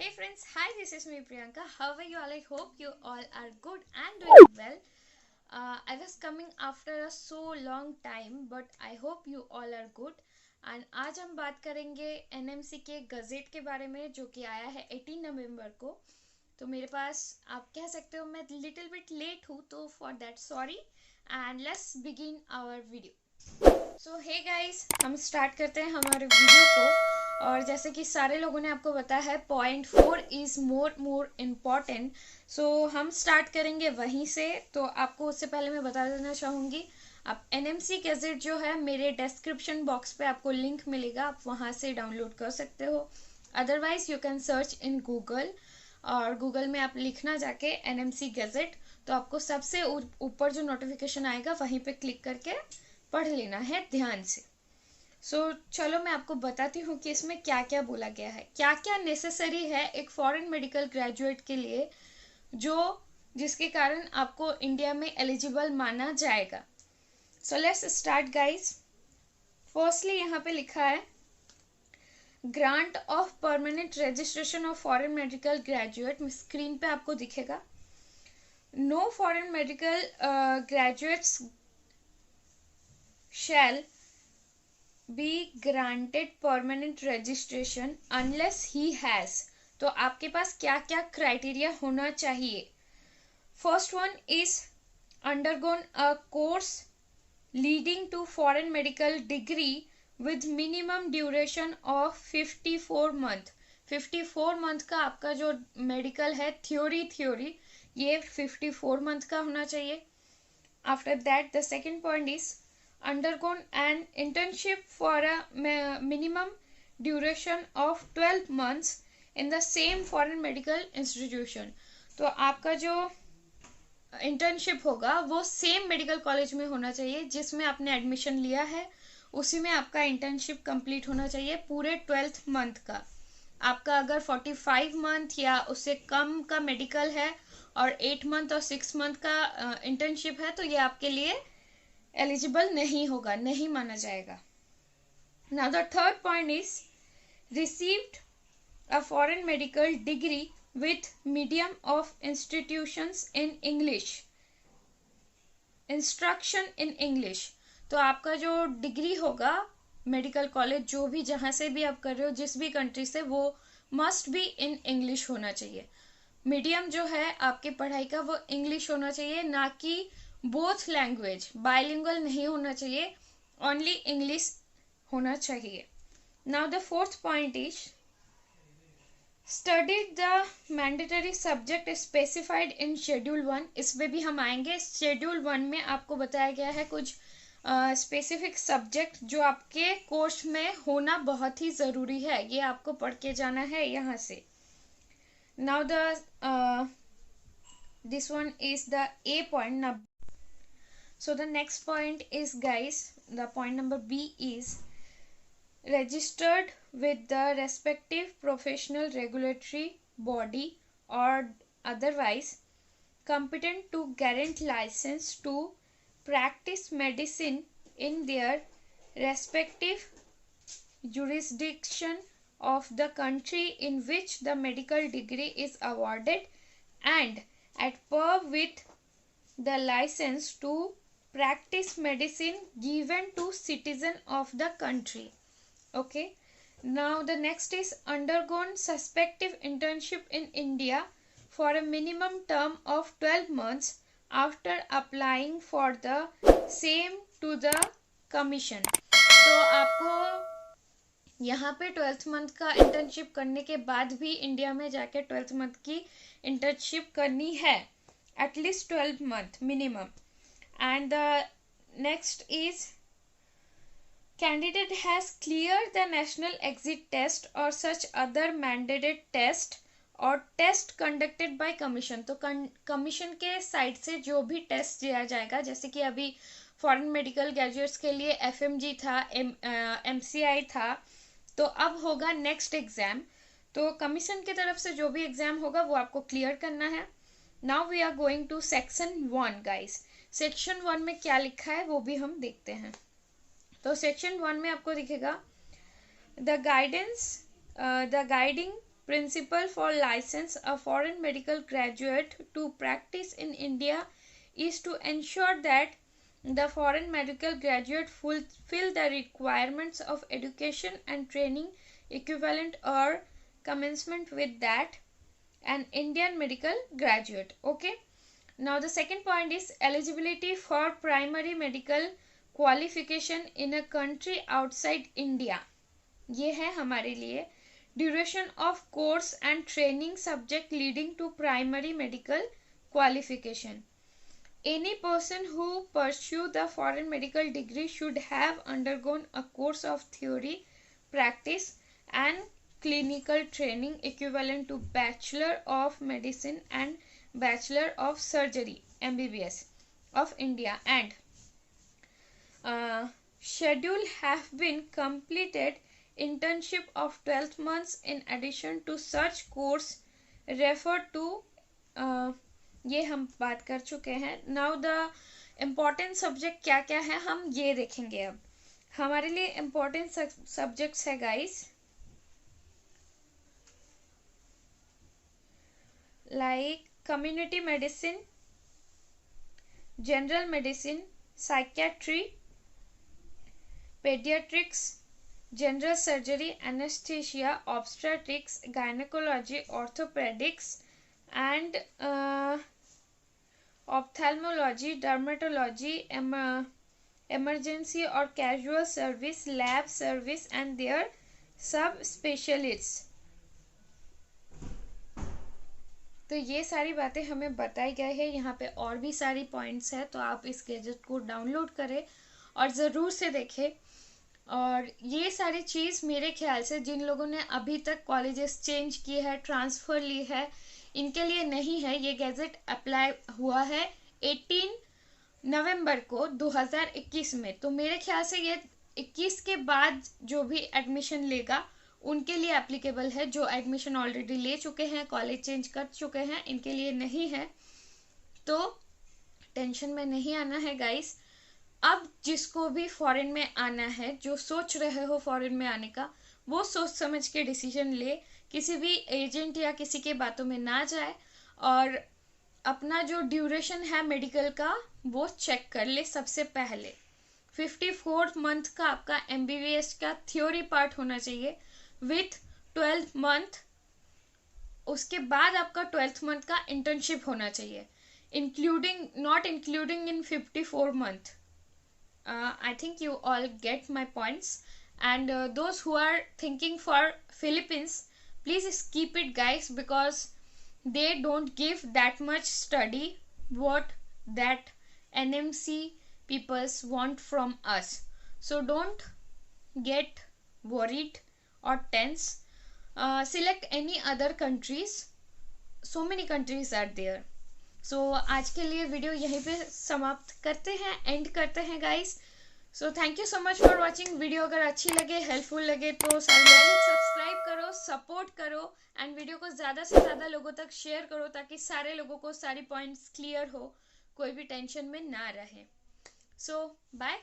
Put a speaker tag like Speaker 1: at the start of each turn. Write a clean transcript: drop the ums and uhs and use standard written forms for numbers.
Speaker 1: Hey friends, hi, this is me Priyanka. How are you all? I hope you all are good and doing well. I was coming after a so long time, but I hope you all are good. And आज हम बात करेंगे NMC के gazette के बारे में जो कि आया है 18 नवंबर को. तो मेरे पास आप कह सकते हो मैं लिटिल बिट लेट हूँ, तो for that sorry. And let's begin our video. So hey guys, हम स्टार्ट करते हैं हमारे वीडियो को. और जैसे कि सारे लोगों ने आपको बताया है पॉइंट 4 इज़ मोर इम्पॉर्टेंट. सो हम स्टार्ट करेंगे वहीं से. तो आपको उससे पहले मैं बता देना चाहूँगी, आप एनएमसी गैजेट जो है मेरे डिस्क्रिप्शन बॉक्स पे आपको लिंक मिलेगा, आप वहाँ से डाउनलोड कर सकते हो. Otherwise you can search in Google, और गूगल में आप लिखना जाके एनएमसी गैजेट, तो आपको सबसे ऊपर जो नोटिफिकेशन आएगा वहीं पे क्लिक करके पढ़ लेना है ध्यान से. चलो मैं आपको बताती हूँ कि इसमें क्या क्या बोला गया है, क्या क्या नेसेसरी है एक फॉरेन मेडिकल ग्रेजुएट के लिए, जिसके कारण आपको इंडिया में एलिजिबल माना जाएगा. So let's start guys. Firstly यहाँ पे लिखा है grant of permanent registration of foreign medical graduate. Screen पे आपको दिखेगा. No foreign medical graduates shall be granted permanent registration unless he has. तो आपके पास क्या क्या क्राइटेरिया होना चाहिए. First one is undergone a course leading to foreign medical degree with minimum duration of 54 month. 54 month का आपका जो मेडिकल है थ्योरी ये 54 मंथ का होना चाहिए. After that the second point is undergone an internship for a minimum duration of 12 months in the same foreign medical institution. तो आपका जो इंटर्नशिप होगा वो सेम मेडिकल कॉलेज में होना चाहिए जिसमें आपने एडमिशन लिया है, उसी में आपका इंटर्नशिप कंप्लीट होना चाहिए पूरे 12th मंथ का. आपका अगर 45 मंथ या उससे कम का मेडिकल है और 8 मंथ और 6 मंथ का इंटर्नशिप है, तो ये आपके लिए एलिजिबल नहीं होगा, नहीं माना जाएगा. Now the third point is received a foreign medical degree with medium of institutions in English, instruction in English. तो आपका जो डिग्री होगा मेडिकल कॉलेज जो भी जहाँ से भी आप कर रहे हो जिस भी कंट्री से, वो मस्ट बी इन इंग्लिश होना चाहिए. मीडियम जो है आपकी पढ़ाई का वो इंग्लिश होना चाहिए, ना कि बोथ लैंग्वेज. बाइलिंगुअल नहीं होना चाहिए, ओनली इंग्लिश होना चाहिए. Now the fourth point is studied the mandatory subject specified in schedule 1. इसमें भी हम आएंगे. शेड्यूल 1 में आपको बताया गया है कुछ स्पेसिफिक सब्जेक्ट जो आपके कोर्स में होना बहुत ही ज़रूरी है, ये आपको पढ़ के जाना है यहाँ से. Now the this one is the A point. Now so the next point is guys, the point number B is registered with the respective professional regulatory body or otherwise competent to grant license to practice medicine in their respective jurisdiction of the country in which the medical degree is awarded, and at par with the license to practice medicine given to citizen of the country. Okay, now the next is undergone suspective internship in India for a minimum term of 12 months after applying for the same to the commission. तो आपको यहाँ पे 12th month का internship करने के बाद भी India में जाके 12th मंथ की इंटर्नशिप करनी है, at least 12 month minimum. And the next is candidate has clear the national exit test और सच अदर मैंडेटेड टेस्ट और टेस्ट कंडक्टेड बाय कमीशन. तो कमीशन के साइड से जो भी टेस्ट दिया जाएगा, जैसे कि अभी फॉरेन मेडिकल ग्रेजुएट्स के लिए एफएमजी था, एमसीआई था, तो अब होगा नेक्स्ट एग्जाम. तो कमीशन की तरफ से जो भी एग्जाम होगा वो आपको क्लियर करना है. Now we are going to section 1 guys. Section 1 में क्या लिखा है वो भी हम देखते हैं. तो सेक्शन 1 में आपको दिखेगा the guiding principle for license a foreign medical graduate to practice in India is to ensure that the foreign medical graduate fulfill the requirements of education and training equivalent or commencement with that an Indian medical graduate. Okay. Now the second point is eligibility for primary medical qualification in a country outside India. ये है हमारे लिए duration of course and training subject leading to primary medical qualification. Any person who pursue the foreign medical degree should have undergone a course of theory, practice and clinical training equivalent to Bachelor of Medicine and Bachelor of Surgery (MBBS) of India and schedule have been completed internship of 12 months in addition to such course referred to. ये हम बात कर चुके हैं. Now the important subject क्या क्या है हम ये देखेंगे. अब हमारे लिए इम्पोर्टेंट सब्जेक्ट्स है guys like community medicine, general medicine, psychiatry, paediatrics, general surgery, anaesthesia, obstetrics, gynaecology, orthopaedics and ophthalmology, dermatology, emergency or casual service, lab service and their sub specialists. तो ये सारी बातें हमें बताई गई है. यहाँ पे और भी सारी पॉइंट्स है तो आप इस गैजेट को डाउनलोड करें और ज़रूर से देखें. और ये सारी चीज़ मेरे ख्याल से जिन लोगों ने अभी तक कॉलेजेस चेंज किए हैं, ट्रांसफ़र ली है, इनके लिए नहीं है. ये गैजेट अप्लाई हुआ है 18 नवंबर को 2021 में. तो मेरे ख्याल से ये 21 के बाद जो भी एडमिशन लेगा उनके लिए एप्लीकेबल है. जो एडमिशन ऑलरेडी ले चुके हैं, कॉलेज चेंज कर चुके हैं, इनके लिए नहीं है. तो टेंशन में नहीं आना है गाइस. अब जिसको भी फॉरेन में आना है, जो सोच रहे हो फॉरेन में आने का, वो सोच समझ के डिसीजन ले. किसी भी एजेंट या किसी के बातों में ना जाए और अपना जो ड्यूरेशन है मेडिकल का वो चेक कर ले. सबसे पहले 54 मंथ का आपका MBBS का थ्योरी पार्ट होना चाहिए विथ 12 मंथ. उसके बाद आपका 12th मंथ का इंटर्नशिप होना चाहिए, including not including in 54 month. I think you all get my points. And those who are thinking for Philippines, please skip it guys, because they don't give that much study what that NMC peoples want from us. So don't get worried or tense. Select any other countries. So many countries are there. So आज के लिए video यहीं पे समाप्त करते हैं, and करते हैं guys. So thank you so much for watching. Video अगर अच्छी लगे, हेल्पफुल लगे तो सब्सक्राइब करो, सपोर्ट करो एंड वीडियो को ज़्यादा से ज़्यादा लोगों तक शेयर करो ताकि सारे लोगों को सारी पॉइंट्स क्लियर हो, कोई भी टेंशन में ना रहे. सो बाय.